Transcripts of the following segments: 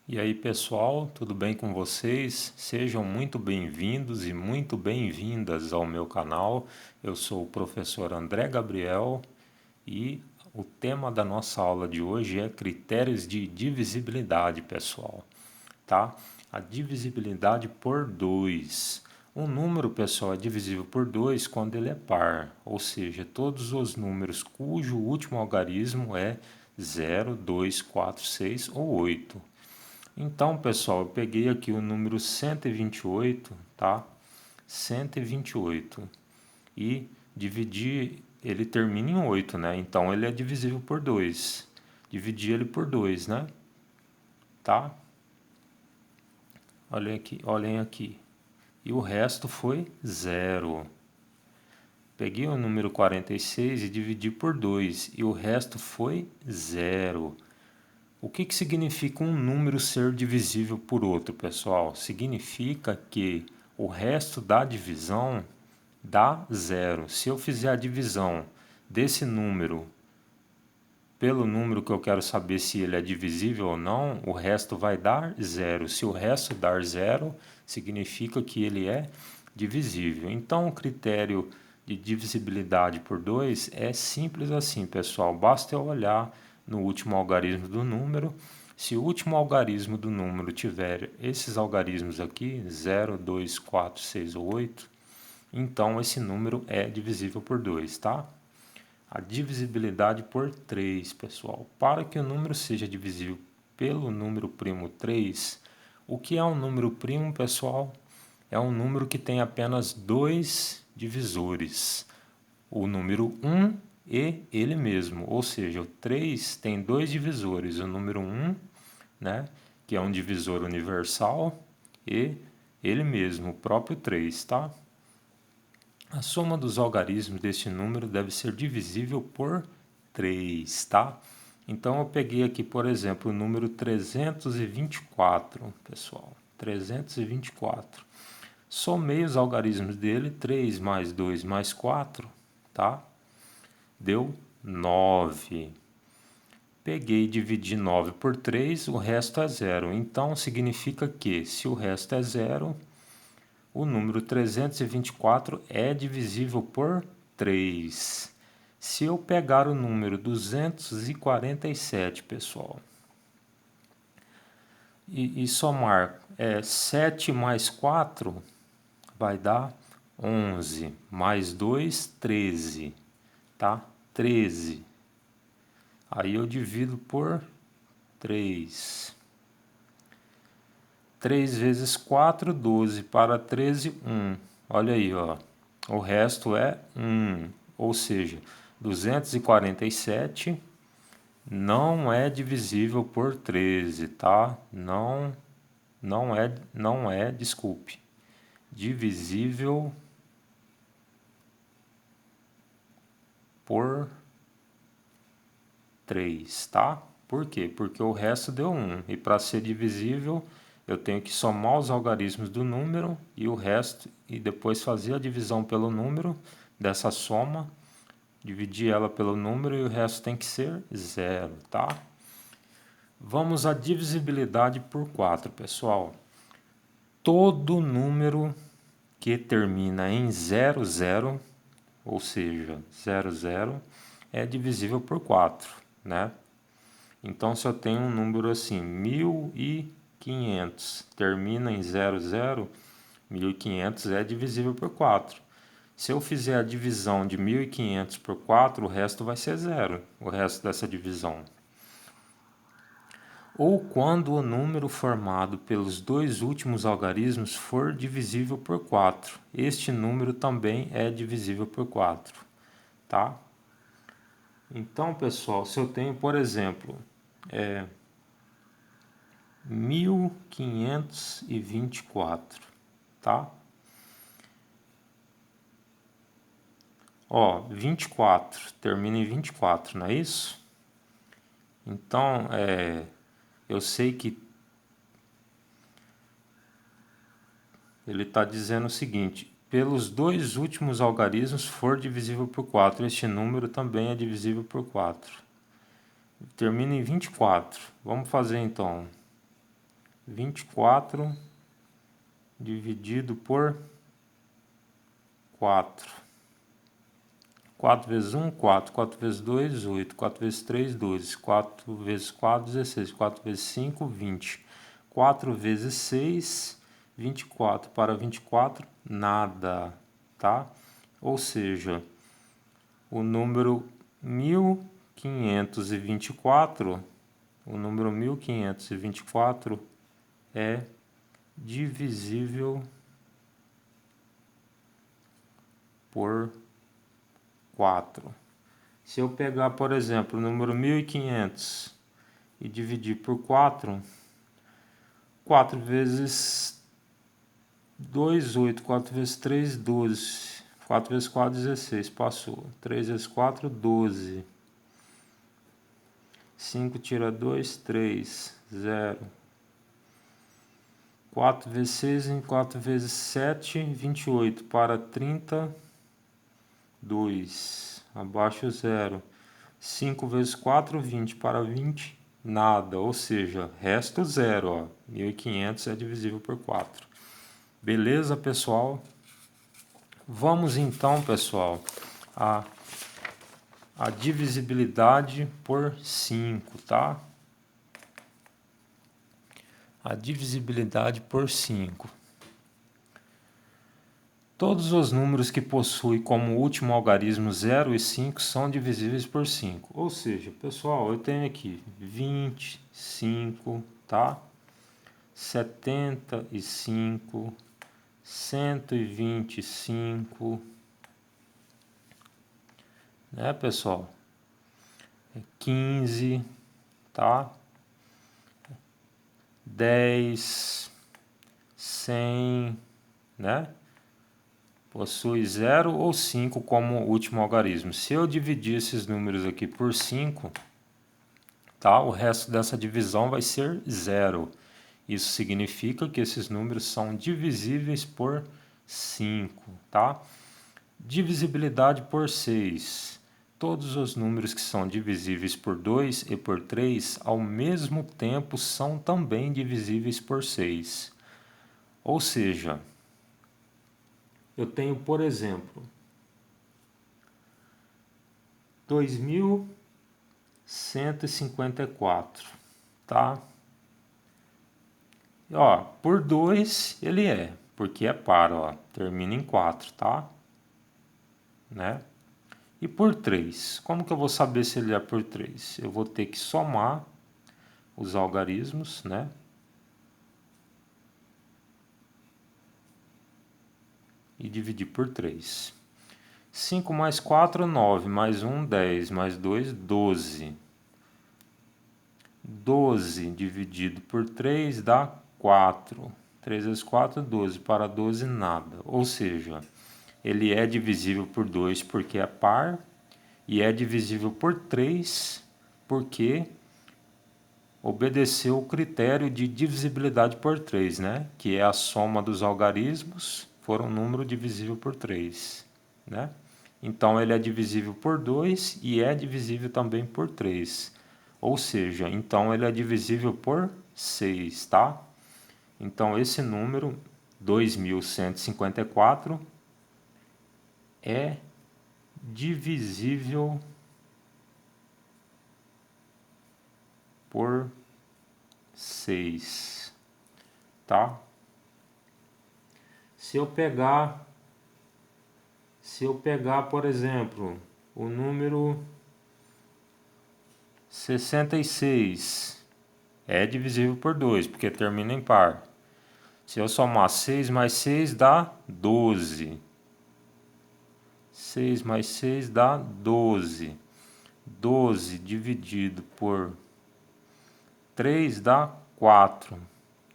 E aí pessoal, tudo bem com vocês? Sejam muito bem-vindos e muito bem-vindas ao meu canal. Eu sou o professor André Gabriel e o tema da nossa aula de hoje é critérios de divisibilidade, pessoal, tá? A divisibilidade por 2. Um número, pessoal, é divisível por 2 quando ele é par, ou seja, todos os números cujo último algarismo é 0, 2, 4, 6 ou 8. Então, pessoal, eu peguei aqui o número 128, tá? 128 e dividi, ele termina em 8, né? Então ele é divisível por 2. Dividi ele por 2, né? Tá? Olhem aqui, olhem aqui. E o resto foi 0. Peguei o número 46 e dividi por 2 e o resto foi 0. O que significa um número ser divisível por outro, pessoal? Significa que o resto da divisão dá zero. Se eu fizer a divisão desse número pelo número que eu quero saber se ele é divisível ou não, o resto vai dar zero. Se o resto dar zero, significa que ele é divisível. Então, o critério de divisibilidade por 2 é simples assim, pessoal. Basta eu olhar no último algarismo do número. Se o último algarismo do número tiver esses algarismos aqui, 0, 2, 4, 6 ou 8, então esse número é divisível por 2, tá? A divisibilidade por 3, pessoal. Para que o número seja divisível pelo número primo 3, o que é um número primo, pessoal? É um número que tem apenas dois divisores, o número 1 e ele mesmo, ou seja, o 3 tem dois divisores, o número 1, né, que é um divisor universal, e ele mesmo, o próprio 3, tá? A soma dos algarismos deste número deve ser divisível por 3, tá? Então eu peguei aqui, por exemplo, o número 324, pessoal. 324. Somei os algarismos dele, 3 mais 2 mais 4, tá? Deu 9. Peguei e dividi 9 por 3, o resto é zero. Então significa que se o resto é zero, o número 324 é divisível por 3. Se eu pegar o número 247, pessoal, e somar 7 mais 4, vai dar 11. Mais 2, 13. Tá? 13. Aí eu divido por 3. 3 vezes 4, 12. Para 13, 1. Olha aí, ó. O resto é 1. Ou seja, 247 não é divisível por 13, tá? Não é, desculpe. Divisível por 3, tá? Por quê? Porque o resto deu 1. E para ser divisível, eu tenho que somar os algarismos do número e o resto, e depois fazer a divisão pelo número dessa soma, dividir ela pelo número e o resto tem que ser zero, tá? Vamos à divisibilidade por 4, pessoal. Todo número que termina em 00, ou seja, 00, é divisível por 4, né? Então, se eu tenho um número assim, 1500, termina em 00, 1500 é divisível por 4. Se eu fizer a divisão de 1500 por 4, o resto vai ser zero, o resto dessa divisão. Ou quando o número formado pelos dois últimos algarismos for divisível por 4. Este número também é divisível por 4, tá? Então, pessoal, se eu tenho, por exemplo, 1524, tá? Ó, 24, termina em 24, não é isso? Então, eu sei que ele está dizendo o seguinte: pelos dois últimos algarismos for divisível por 4, este número também é divisível por 4. Termina em 24. Vamos fazer então. 24 dividido por 4. 4 vezes 1, 4. 4 vezes 2, 8. 4 vezes 3, 12. 4 vezes 4, 16. 4 vezes 5, 20. 4 vezes 6, 24. Para 24, nada, tá? Ou seja, o número 1524, o número 1524 é divisível por 4. Se eu pegar, por exemplo, o número 1500 e dividir por 4, 4 vezes 2, 8, 4 vezes 3, 12, 4 vezes 4, 16, passou. 3 vezes 4, 12. 5 tira 2, 3, 0. 4 vezes 6 em 4 vezes 7, 28. Para 30, 2. Abaixo 0. 5 vezes 4, 20. Para 20, nada. Ou seja, resto 0. Ó. 1500 é divisível por 4. Beleza, pessoal? Vamos então, pessoal, a divisibilidade por 5, tá? A divisibilidade por 5. Todos os números que possuem como último algarismo 0 e 5 são divisíveis por 5. Ou seja, pessoal, eu tenho aqui 25, tá? 75, 125, né, pessoal? 15, tá? 10, 100, né? Possui 0 ou 5 como último algarismo. Se eu dividir esses números aqui por 5, tá? O resto dessa divisão vai ser 0. Isso significa que esses números são divisíveis por 5, tá? Divisibilidade por 6. Todos os números que são divisíveis por 2 e por 3 ao mesmo tempo são também divisíveis por 6. Ou seja, eu tenho, por exemplo, 2154, tá? E, ó, por 2 ele é, porque é par, ó, termina em 4, tá? Né? E por 3, como que eu vou saber se ele é por 3? Eu vou ter que somar os algarismos, né? E dividir por 3. 5 mais 4, 9, mais 1, 10, mais 2, 12. 12 dividido por 3 dá 4. 3 vezes 4, 12. Para 12, nada. Ou seja, ele é divisível por 2 porque é par, e é divisível por 3 porque obedeceu o critério de divisibilidade por 3, né? Que é a soma dos algarismos for um número divisível por 3, né? Então ele é divisível por 2 e é divisível também por 3. Ou seja, então ele é divisível por 6, tá? Então esse número 2154 é divisível por 6, tá? Se eu pegar, por exemplo, o número 66, é divisível por 2, porque termina em par. Se eu somar 6 mais 6 dá 12. 6 mais 6 dá 12. 12 dividido por 3 dá 4,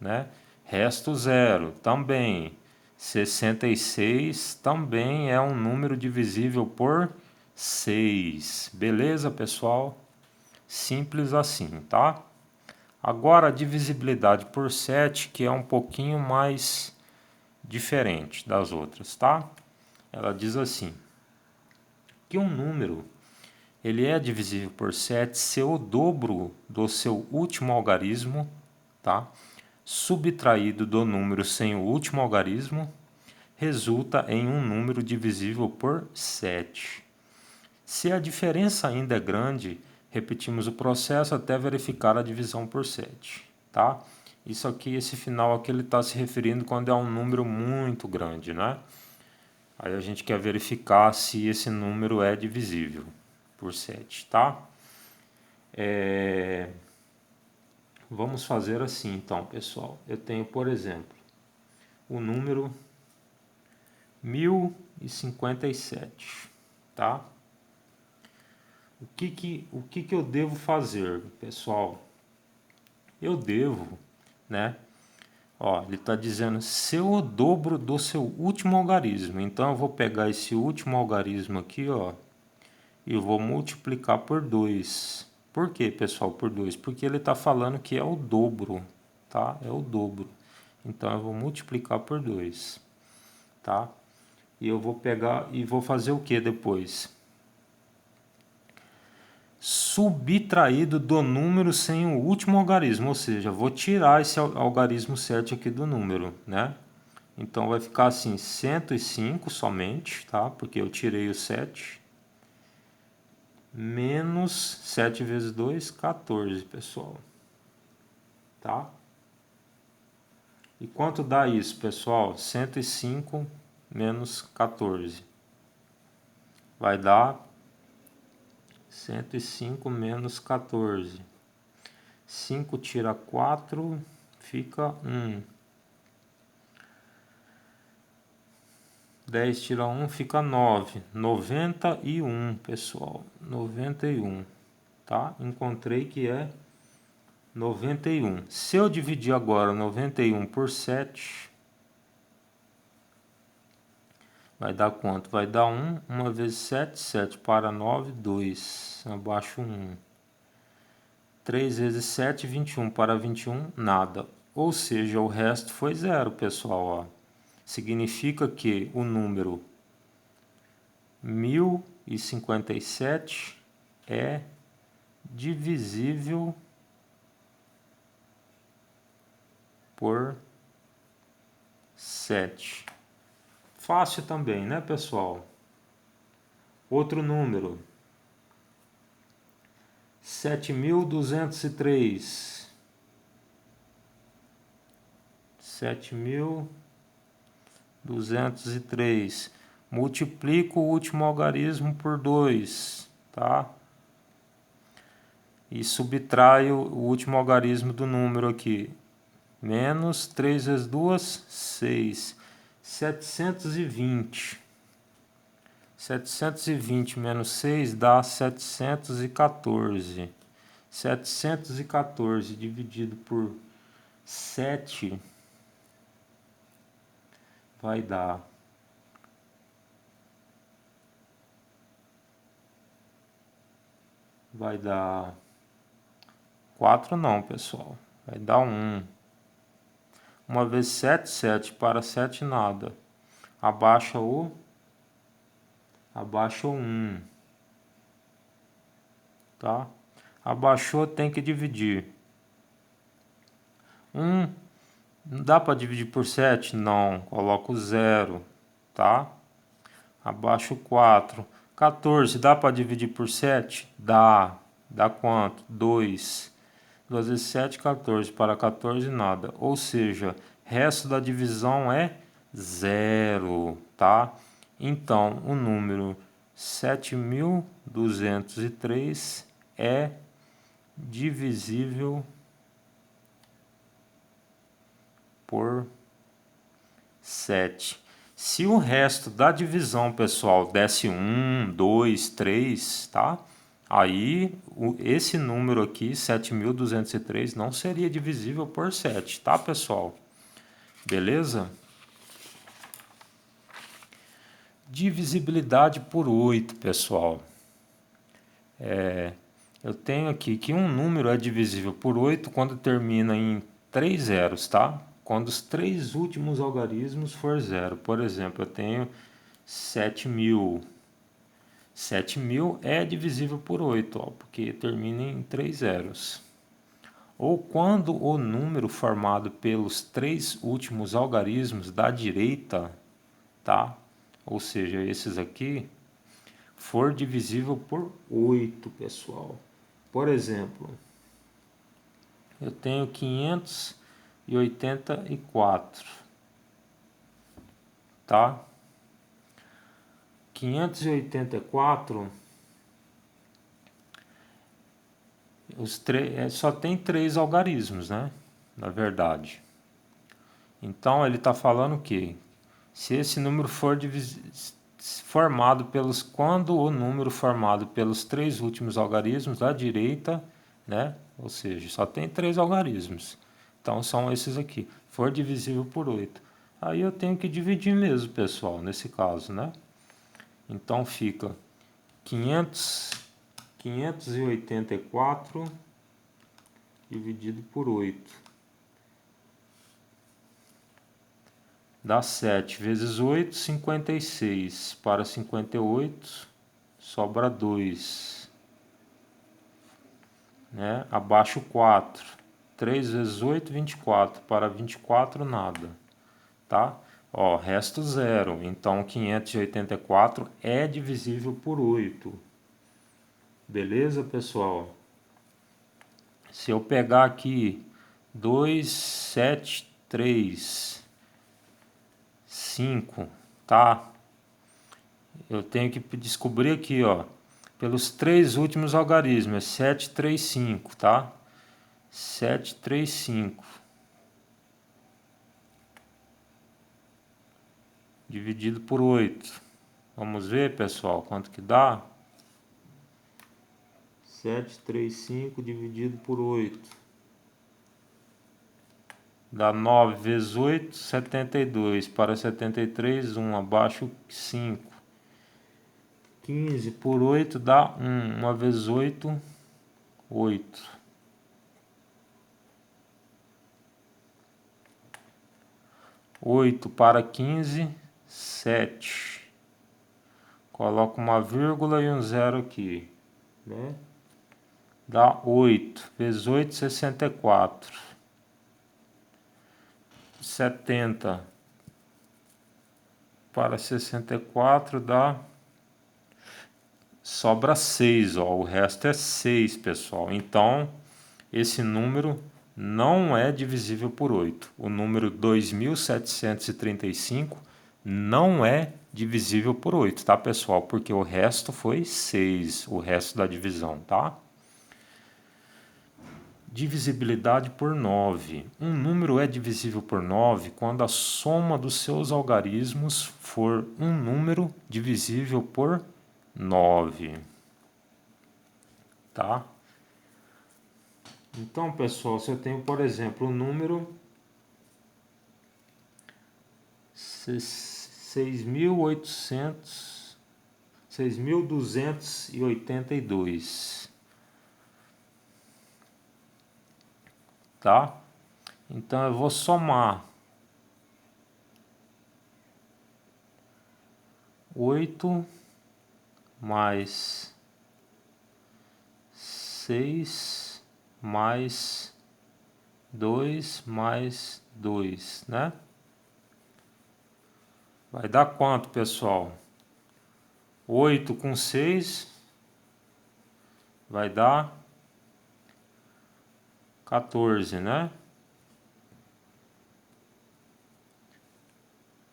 né? Resto 0 também. 66 também é um número divisível por 6. Beleza, pessoal? Simples assim, tá? Agora a divisibilidade por 7, que é um pouquinho mais diferente das outras, tá? Ela diz assim, que um número ele é divisível por 7 se o dobro do seu último algarismo, tá? subtraído do número sem o último algarismo resulta em um número divisível por 7. Se a diferença ainda é grande, repetimos o processo até verificar a divisão por 7. Tá? Isso aqui, esse final aqui, ele está se referindo quando é um número muito grande, né? Aí a gente quer verificar se esse número é divisível por 7, tá? Vamos fazer assim, então, pessoal. Eu tenho, por exemplo, o número 1057, tá? O que eu devo fazer, pessoal? Eu devo, né? Ó, ele está dizendo seu o dobro do seu último algarismo. Então eu vou pegar esse último algarismo aqui, ó, e eu vou multiplicar por 2. Por quê, pessoal, por 2? Porque ele está falando que é o dobro, tá? É o dobro. Então eu vou multiplicar por 2, tá? E eu vou pegar e vou fazer o que depois? Subtraído do número sem o último algarismo, ou seja, vou tirar esse algarismo certo aqui do número, né? Então vai ficar assim, 105 somente, tá? Porque eu tirei o 7. Menos 7 vezes 2, 14, pessoal. Tá? E quanto dá isso, pessoal? 105 menos 14. Vai dar 105 menos 14. 5 tira 4, fica 1. 10 tira 1, fica 9. 91, pessoal. 91. Tá? Encontrei que é 91. Se eu dividir agora 91 por 7, vai dar quanto? Vai dar 1. 1 vezes 7, 7 para 9, 2. Abaixo 1. 3 vezes 7, 21. Para 21, nada. Ou seja, o resto foi zero, pessoal. Ó. Significa que o número 1057 é divisível por 7. Fácil também, né, pessoal? Outro número. 7.203. 7.203. Multiplico o último algarismo por 2, tá? E subtraio o último algarismo do número aqui. Menos 3 vezes 2, 6. 720. 720 menos 6 dá 714. 714 dividido por 7 vai dar 4 não, pessoal. Vai dar 1. 1 vezes 7, 7 para 7 nada. Abaixa o 1, tá? Abaixou, tem que dividir. 1, não dá para dividir por 7? Não, coloco 0, tá? Abaixo 4. 14, dá para dividir por 7? Dá. Dá quanto? 2. 2 vezes 7, 14. Para 14, nada. Ou seja, resto da divisão é 0, tá? Então, o número 7.203 é divisível por 7. Se o resto da divisão, pessoal, desse 1, 2, 3, tá? Aí, esse número aqui, 7.203, não seria divisível por 7, tá, pessoal? Beleza? Divisibilidade por 8, pessoal. Eu tenho aqui que um número é divisível por 8 quando termina em 3 zeros, tá? Quando os 3 últimos algarismos for zero. Por exemplo, eu tenho 7.000. 7.000 é divisível por 8, ó, porque termina em 3 zeros. ou quando o número formado pelos 3 últimos algarismos da direita, tá? Ou seja, esses aqui, for divisível por 8, pessoal. Por exemplo, eu tenho 584, tá? 584, só tem 3 algarismos, né? Na verdade. Então ele está falando que se esse número for formado pelos, quando o número formado pelos 3 últimos algarismos da direita, né? Ou seja, só tem 3 algarismos. Então são esses aqui. For divisível por 8. Aí eu tenho que dividir mesmo, pessoal, nesse caso, né? Então fica 584 dividido por 8. Dá 7 vezes 8, 56. Para 58, sobra 2. Né? Abaixo 4. 3 vezes 8, 24. Para 24, nada. Tá? Ó, resto 0. Então, 584 é divisível por 8. Beleza, pessoal? Se eu pegar aqui 2, 7, 3, 5, tá? Eu tenho que descobrir aqui, ó, pelos 3 últimos algarismos, é 735, tá? 735 dividido por 8. Vamos ver, pessoal, quanto que dá? 735 dividido por 8. Dá 9 vezes 8, 72. Para 73, 1 abaixo, 5. 15 por 8 dá 1. 1 vezes 8, 8. 8 para 15, 7. Coloco uma vírgula e um zero aqui, né? Dá 8 vezes 8, 64. 70 para 64 dá... Sobra 6, ó. O resto é 6, pessoal. Então, esse número não é divisível por 8. O número 2735 não é divisível por 8, tá, pessoal? Porque o resto foi 6, o resto da divisão, tá? Divisibilidade por 9. Um número é divisível por 9 quando a soma dos seus algarismos for um número divisível por 9. Tá? Então, pessoal, se eu tenho, por exemplo, o número 6.282, tá? Então eu vou somar 8 mais 6 mais 2 mais 2, né? Vai dar quanto, pessoal? 8 com 6 vai dar 14, né?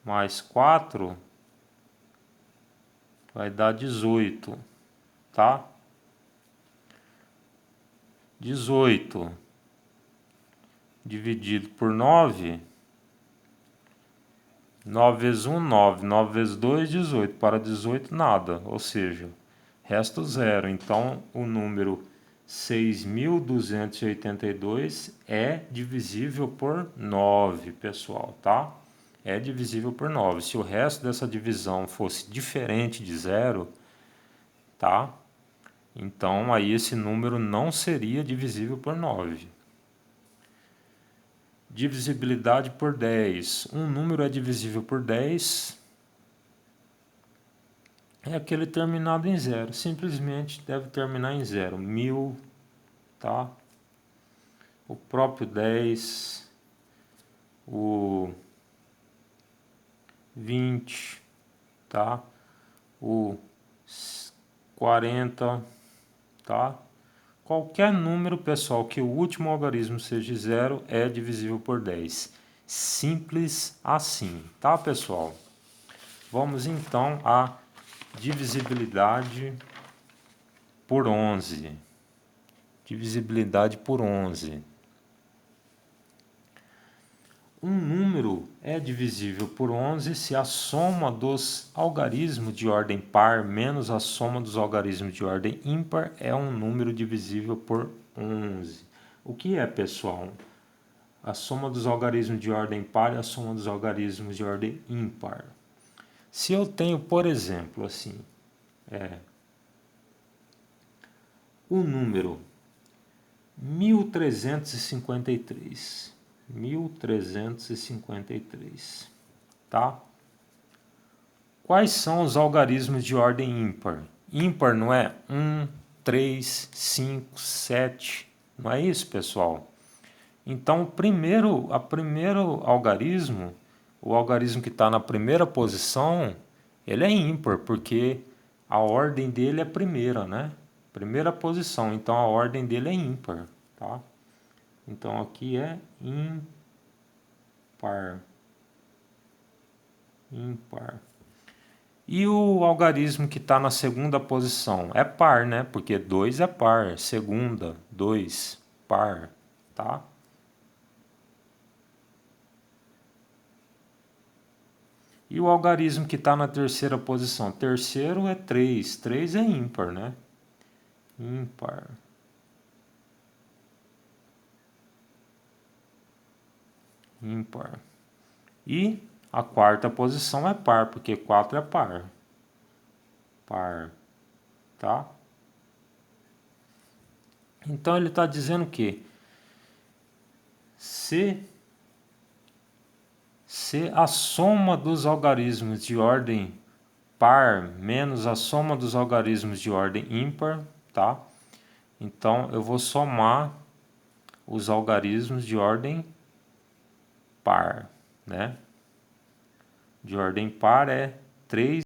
Mais 4 vai dar 18, tá? 18 dividido por 9, 9 vezes 1, 9, 9 vezes 2, 18, para 18 nada, ou seja, resta 0, então o número 6.282 é divisível por 9, pessoal, tá? É divisível por 9, se o resto dessa divisão fosse diferente de 0, tá? Então aí esse número não seria divisível por 9. Divisibilidade por 10. Um número é divisível por 10. É aquele terminado em 0. Simplesmente deve terminar em 0. 1000, tá? o próprio 10, o 20, tá? O 40, tá? Qualquer número, pessoal, que o último algarismo seja 0 é divisível por 10. Simples assim, tá, pessoal? Vamos então à divisibilidade por 11. Divisibilidade por 11. Um número é divisível por 11 se a soma dos algarismos de ordem par menos a soma dos algarismos de ordem ímpar é um número divisível por 11. O que é, pessoal? A soma dos algarismos de ordem par e a soma dos algarismos de ordem ímpar. Se eu tenho, por exemplo, assim, o número 1353. 1353, tá? Quais são os algarismos de ordem ímpar? Ímpar não é 1, 3, 5, 7, não é isso, pessoal? Então, o primeiro algarismo, o algarismo que está na primeira posição, ele é ímpar, porque a ordem dele é primeira, né? Primeira posição, então a ordem dele é ímpar, tá? Então aqui é ímpar. Ímpar. E o algarismo que está na segunda posição? É par, né? Porque 2 é par. Segunda, 2, par, tá? E o algarismo que está na terceira posição? Terceiro é 3. 3 é ímpar, né? Ímpar. Ímpar. E a quarta posição é par, porque 4 é par. Par, tá? Então ele está dizendo que se a soma dos algarismos de ordem par menos a soma dos algarismos de ordem ímpar, tá? Então eu vou somar os algarismos de ordem par, né? De ordem par é 3